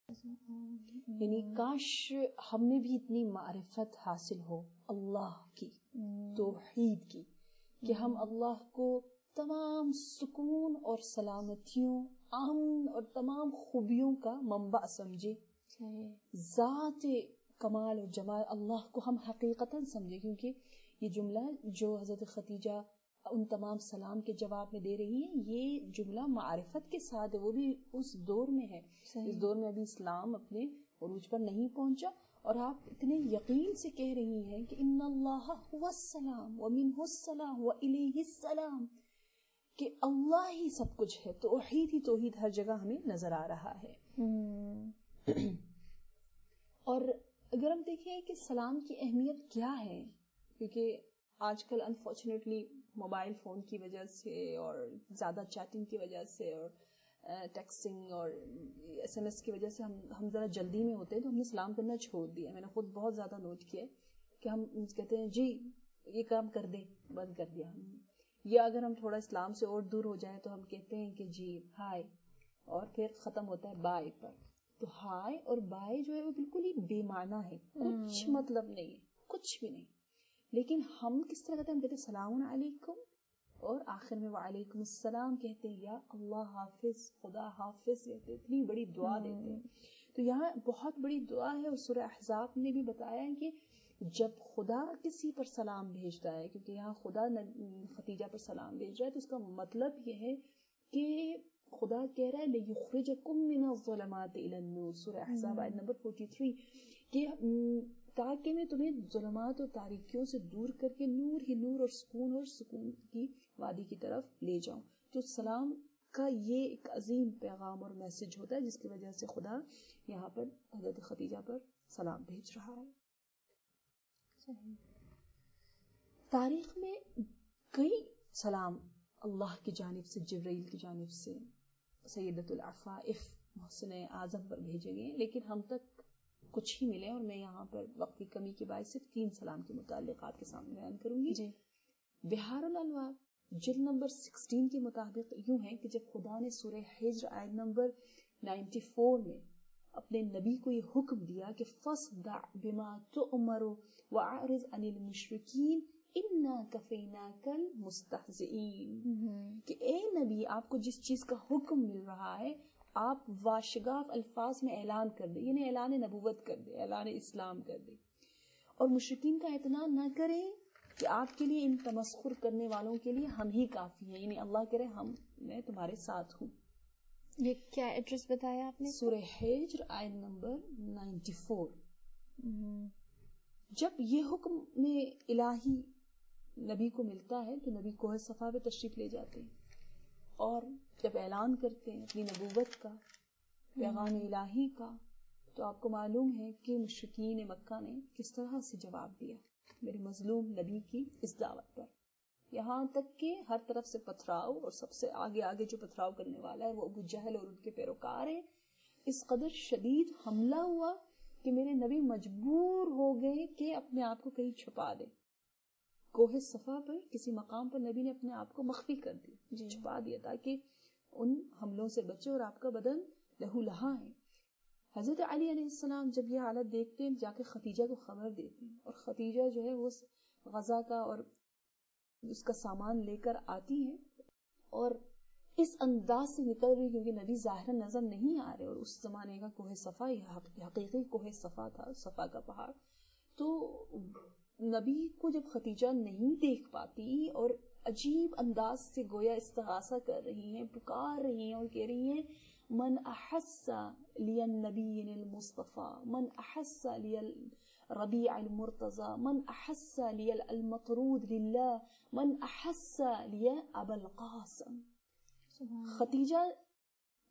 یعنی کاش ہمیں بھی اتنی معرفت حاصل ہو اللہ کی، توحید کی، کہ ہم اللہ کو تمام سکون اور سلامتیوں، امن اور تمام خوبیوں کا منبع سمجھے، ذات کمال اور جمال اللہ کو ہم حقیقتاً سمجھے. کیونکہ یہ جملہ جو حضرت خدیجہ ان تمام سلام کے جواب میں دے رہی ہیں، یہ جملہ معرفت کے ساتھ ہے، وہ بھی اس دور میں ہے. اس دور میں ابھی اسلام اپنے عروج پر نہیں پہنچا، اور آپ اتنے یقین سے کہہ رہی ہیں کہ ان اللہ هو السلام ومنہ السلام والیہ السلام، کہ اللہ ہی سب کچھ ہے. توحید ہی توحید ہر جگہ ہمیں نظر آ رہا ہے. اور اگر ہم دیکھیں کہ سلام کی اہمیت کیا ہے، کیونکہ آج کل انفارچونیٹلی موبائل فون کی وجہ سے اور زیادہ چیٹنگ کی وجہ سے اور ٹیکسنگ اور SMS کی وجہ سے ہم ذرا جلدی میں ہوتے ہیں، تو ہم نے سلام کرنا چھوڑ دیا. میں نے خود بہت زیادہ نوٹ کیا کہ ہم کہتے ہیں جی یہ کام کر دیں، بند کر دیا. یا اگر ہم تھوڑا اسلام سے اور دور ہو جائیں تو ہم کہتے ہیں کہ جی ہائے، اور پھر ختم ہوتا ہے بائے پر. تو ہائے اور بائے جو ہے وہ بالکل ہی بے معنی ہے، کچھ مطلب نہیں ہے، کچھ بھی نہیں. لیکن ہم کس طرح کہتے ہیں؟ ہم کہتے ہیں السلام علیکم اور آخر میں وعلیکم السلام کہتے ہیں، یا اللہ حافظ، خدا حافظ کہتے ہیں، اتنی بڑی دعا دیتے ہیں. تو یہاں بہت بڑی دعا ہے، اور سورہ احزاب نے بھی بتایا ہے کہ جب خدا کسی پر سلام بھیجتا ہے، کیونکہ یہاں خدا خدیجہ پر سلام بھیج رہا ہے، تو اس کا مطلب یہ ہے کہ خدا کہہ رہا ہے لِيُخْرِجَكُم مِّنَ الظُّلُمَاتِ إِلَى النُّورِ، سورہ احزاب آیت نمبر 43، کہ تاکہ میں تمہیں ظلمات اور تاریکیوں سے دور کر کے نور ہی نور اور سکون کی وادی کی طرف لے جاؤں. تو سلام کا یہ ایک عظیم پیغام اور میسج ہوتا ہے، جس کی وجہ سے خدا یہاں پر حضرت خدیجہ پر سلام بھیج رہا ہے. تاریخ میں کئی سلام اللہ کی جانب سے، جبرائیل کی جانب سے سیدۃ العفائف محسن اعظم پر بھیجے گئے، لیکن ہم تک کچھ ہی ملے، اور میں یہاں پر وقت کی کمی کے باعث صرف 3 سلام کے متعلقات کے سامنے بیان کروں گی. جی. بہار الانوار جلد نمبر 16 کے مطابق یوں ہے کہ جب خدا نے سورہ حجر آیت نمبر 94 میں اپنے نبی کو یہ حکم دیا کہ فَاصْدَعْ بِمَا تُؤْمَرُ وَأَعْرِضْ عَنِ الْمُشْرِكِينَ إِنَّا كَفَيْنَاكَ الْمُسْتَهْزِئِينَ، کہ اے نبی آپ کو جس چیز کا حکم مل رہا ہے آپ واشگاف الفاظ میں اعلان کر دیں، یعنی اعلان نبوت کر دیں، اعلان اسلام کر دیں، اور مشرکین کا اعتنا نہ کریں کہ آپ کے لیے ان تمسخر کرنے والوں کے لیے ہم ہی کافی ہیں، یعنی اللہ کہہ رہے میں تمہارے ساتھ ہوں. یہ کیا ایڈریس بتایا آپ نے؟ سورہ حجر آیت نمبر 94. جب یہ حکم میں الہی نبی کو ملتا ہے تو نبی کوہ صفا پہ تشریف لے جاتے ہیں، اور جب اعلان کرتے ہیں اپنی نبوت کا، پیغام الہی کا، تو آپ کو معلوم ہے کہ مشرکین مکہ نے کس طرح سے جواب دیا میرے مظلوم نبی کی اس دعوت پر. یہاں تک کہ ہر طرف سے پتھراؤ، اور سب سے آگے جو پتھراؤ کرنے والا ہے وہ ابو جہل اور ان کے پیروکار ہیں. اس قدر شدید حملہ ہوا کہ میرے نبی مجبور ہو گئے کہ اپنے آپ کو کہیں چھپا دے. کوہ صفا پر کسی مقام پر نبی نے اپنے آپ کو مخفی کر دیا، چھپا دیا، تاکہ ان حملوں سے بچے، اور آپ کا بدن لہو لہا ہے. حضرت علی علیہ السلام جب یہ حالت دیکھتے ہیں جا کے خدیجہ کو خبر دیتے ہیں، اور خدیجہ جو ہے وہ غزہ کا اور اس کا سامان لے کر آتی ہیں، اور اس انداز سے نکل رہی کیونکہ نبی ظاہر نظر نہیں آ رہے، اور اس زمانے کا کوہ صفا حقیقی کوہ صفا تھا، صفا کا پہاڑ. تو نبی کو جب خدیجہ نہیں دیکھ پاتی اور عجیب انداز سے گویا استغاثہ کر رہی ہیں، پکار رہی ہیں اور کہہ رہی ہیں من احس لی النبی المصطفى، من احس لی الربیع المرتضی، من احس لی المطرود للہ، من احس لی ابا القاسم. خدیجہ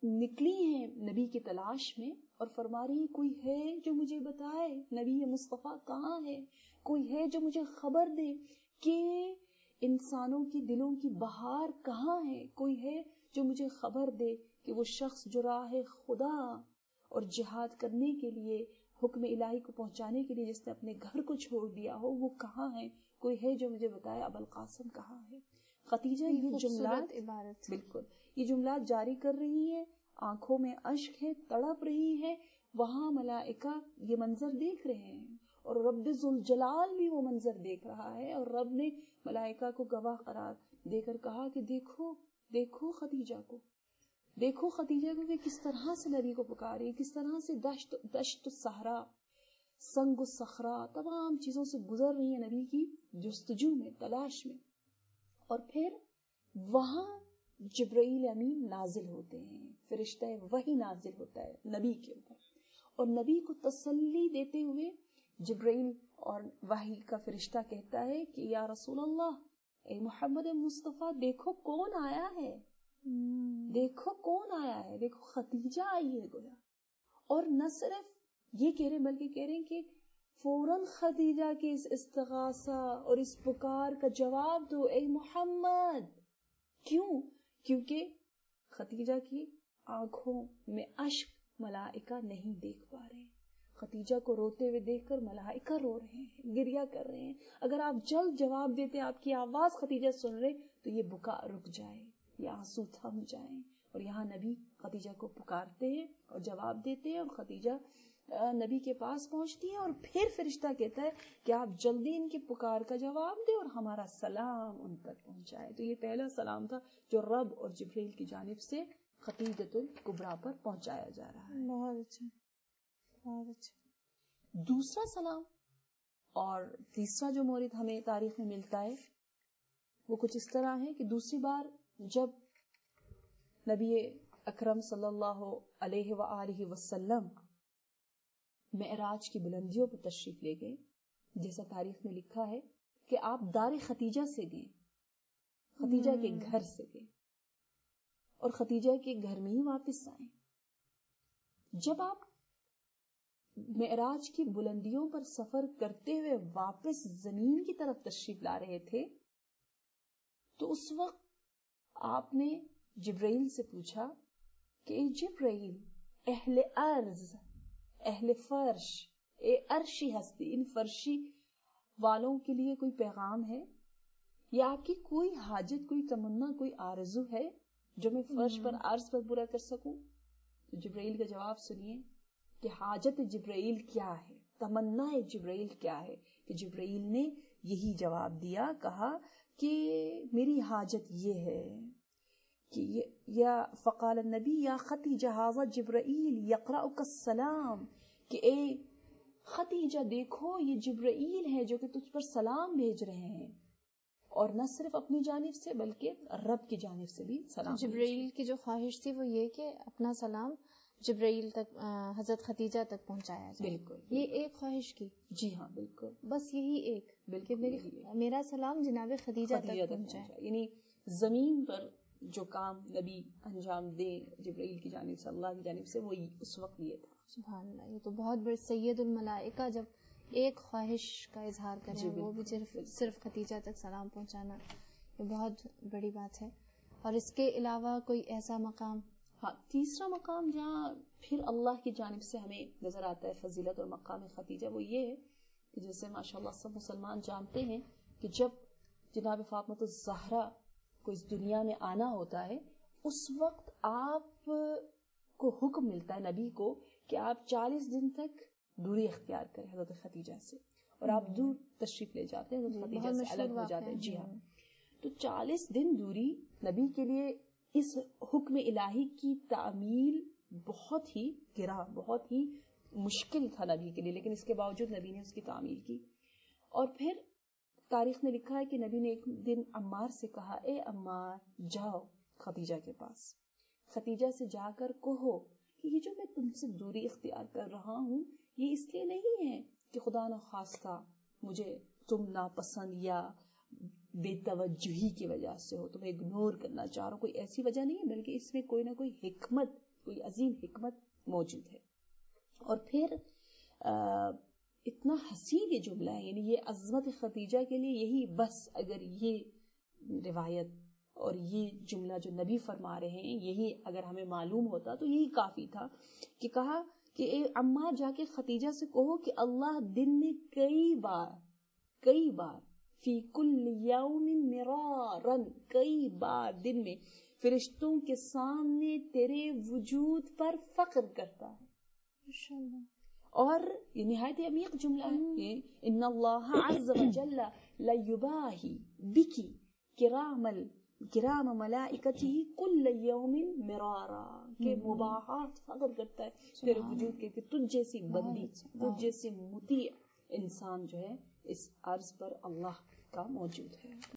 نکلی ہیں نبی کی تلاش میں اور فرما رہی کوئی ہے جو مجھے بتائے نبی مصطفیٰ کہاں ہے، کوئی ہے جو مجھے خبر دے کہ انسانوں کی دلوں کی بہار کہاں ہے، کوئی ہے جو مجھے خبر دے کہ وہ شخص جو راہ خدا اور جہاد کرنے کے لیے، حکم الہی کو پہنچانے کے لیے جس نے اپنے گھر کو چھوڑ دیا ہو وہ کہاں ہے، کوئی ہے جو مجھے بتائے ابو القاسم کہاں ہے. خدیجہ یہ جملات بالکل یہ جملات جاری کر رہی ہے، آنکھوں میں اشک ہے، تڑپ رہی ہے، وہاں ملائکہ یہ منظر دیکھ رہے ہیں اور رب ذوالجلال بھی وہ منظر دیکھ رہا ہے، اور رب نے ملائکہ کو گواہ قرار دے کر کہا کہ دیکھو دیکھو خدیجہ کو، دیکھو خدیجہ کو کہ کس طرح سے نبی کو پکاری، کس طرح سے دشت صحرا، سنگ و صخرا، تمام چیزوں سے گزر رہی ہے نبی کی جستجو میں، تلاش میں۔ اور پھر وہاں جبرائیل امین نازل ہوتے ہیں، فرشتہ وحی نازل ہوتا ہے نبی کے اوپر، اور نبی کو تسلی دیتے ہوئے جبرائیل اور وحی کا فرشتہ کہتا ہے کہ یا رسول اللہ، اے محمد مصطفیٰ، دیکھو کون آیا ہے، دیکھو کون آیا ہے، دیکھو خدیجہ آئی ہے گویا۔ اور نہ صرف یہ کہہ رہے بلکہ کہہ رہے ہیں کہ فوراً خدیجہ کی اس استغاثہ اور اس پکار کا جواب دو اے محمد۔ کیوں؟ کیونکہ خدیجہ کی آنکھوں میں اشک ملائکہ نہیں دیکھ پا رہے، خدیجہ کو روتے ہوئے دیکھ کر ملائکہ رو رہے ہیں، گریہ کر رہے ہیں۔ اگر آپ جلد جواب دیتے، آپ کی آواز خدیجہ سن رہے تو یہ بکا رک جائے، یہ آنسو تھم جائیں۔ اور یہاں نبی خدیجہ کو پکارتے ہیں اور جواب دیتے ہیں، اور خدیجہ نبی کے پاس پہنچتی ہے، اور پھر فرشتہ کہتا ہے کہ آپ جلدی ان کی پکار کا جواب دیں اور ہمارا سلام ان تک پہنچائے۔ تو یہ پہلا سلام تھا جو رب اور جبرائیل کی جانب سے خدیجۃ الکبریٰ پر پہنچایا جا رہا ہے۔ بہت اچھا، بہت اچھا۔ دوسرا سلام اور تیسرا جو مورد ہمیں تاریخ میں ملتا ہے وہ کچھ اس طرح ہے کہ دوسری بار جب نبی اکرم صلی اللہ علیہ وآلہ وسلم معراج کی بلندیوں پر تشریف لے گئے، جیسا تاریخ میں لکھا ہے کہ آپ دار خدیجہ سے گئے، خدیجہ کے گھر سے گئے اور خدیجہ کے گھر میں ہی واپس آئے۔ جب آپ معراج کی بلندیوں پر سفر کرتے ہوئے واپس زمین کی طرف تشریف لا رہے تھے تو اس وقت آپ نے جبرائیل سے پوچھا کہ اے جبرائیل، اہل ارض، اہل فرش، اے عرشی ہستی، ان فرشی والوں کے لیے کوئی پیغام ہے یا آپ کی کوئی حاجت، کوئی تمنا، کوئی آرزو ہے جو میں فرش پر عرض پر پورا کر سکوں؟ تو جبرائیل کا جواب سنیے کہ حاجت جبرائیل کیا ہے، تمنا جبرائیل کیا ہے۔ کہ جبرائیل نے یہی جواب دیا، کہا کہ میری حاجت یہ ہے کہ یا فقال النبی یا خدیجہ ھذا جبرائیل یقرأک السلام، کہ اے خدیجہ دیکھو یہ جبرائیل ہے جو کہ تجھ پر سلام بھیج رہے ہیں، اور نہ صرف اپنی جانب سے بلکہ رب کی جانب سے بھی سلام۔ جبرائیل کی جو خواہش تھی وہ یہ کہ اپنا سلام جبرائیل تک، حضرت خدیجہ تک پہنچایا جائے۔ بالکل، یہ ایک خواہش کی، جی ہاں بالکل، بس یہی ایک کہ میرا سلام جناب خدیجہ تک پہنچائے۔ یعنی زمین پر جو کام نبی انجام دے جبرائیل کی جانب سے، اللہ کی جانب سے، وہ اس وقت یہ تھا۔ سبحان اللہ، یہ تو بہت بڑے سید الملائکہ جب ایک خواہش کا اظہار کریں، وہ بھی صرف خدیجہ تک سلام پہنچانا، یہ بہت بڑی بات ہے۔ اور اس کے علاوہ کوئی ایسا مقام؟ ہاں، تیسرا مقام جہاں پھر اللہ کی جانب سے ہمیں نظر آتا ہے فضیلت اور مقام خدیجہ، وہ یہ ہے کہ جیسے ماشاءاللہ سب مسلمان جانتے ہیں کہ جب جناب فاطمہ الزہرا کو اس دنیا میں آنا ہوتا ہے، اس وقت آپ کو حکم ملتا ہے نبی کو کہ آپ 40 دن تک دوری اختیار کریں حضرت خدیجہ سے، اور آپ دور تشریف لے جاتے ہیں، حضرت خدیجہ سے الگ ہو جاتے ہیں۔ جی ہاں، تو 40 دن دوری نبی کے لیے اس حکم الہی کی تعمیل بہت ہی گرا، بہت ہی مشکل تھا نبی کے لیے، لیکن اس کے باوجود نبی نے اس کی تعمیل کی۔ اور پھر تاریخ میں لکھا ہے کہ نبی نے ایک دن عمار سے کہا، اے عمار جاؤ خدیجہ کے پاس، خدیجہ سے جا کر کہو کہ یہ جو میں تم سے دوری اختیار کر رہا ہوں یہ اس لیے نہیں ہے کہ خدا نخواستہ مجھے تم ناپسند یا بے توجہی کی وجہ سے ہو، تمہیں اگنور کرنا چاہ رہا ہوں، کوئی ایسی وجہ نہیں ہے، بلکہ اس میں کوئی نہ کوئی حکمت، کوئی عظیم حکمت موجود ہے۔ اور پھر اتنا حسین یہ جملہ ہے، یعنی یہ عظمت خدیجہ کے لیے یہی بس، اگر یہ روایت اور یہ جملہ جو نبی فرما رہے ہیں یہی اگر ہمیں معلوم ہوتا تو یہی کافی تھا، کہ کہا کہ اے عمار جا کے خدیجہ سے کہو کہ اللہ دن میں کئی بار فی کل یوم مرارن، کئی بار دن میں فرشتوں کے سامنے تیرے وجود پر فخر کرتا ہے، اور یہ نہایت عمیق جملہ ہے یہ، ان اللہ عز وجل لا یباہی بکی کرام ملائکتہ کل یوم مرارا، کہ مباحات فخر کرتا ہے تیرے وجود کے کہ تجھ جیسی بندی، تجھ جیسی مطیع انسان جو ہے اس عرض پر اللہ کا موجود ہے.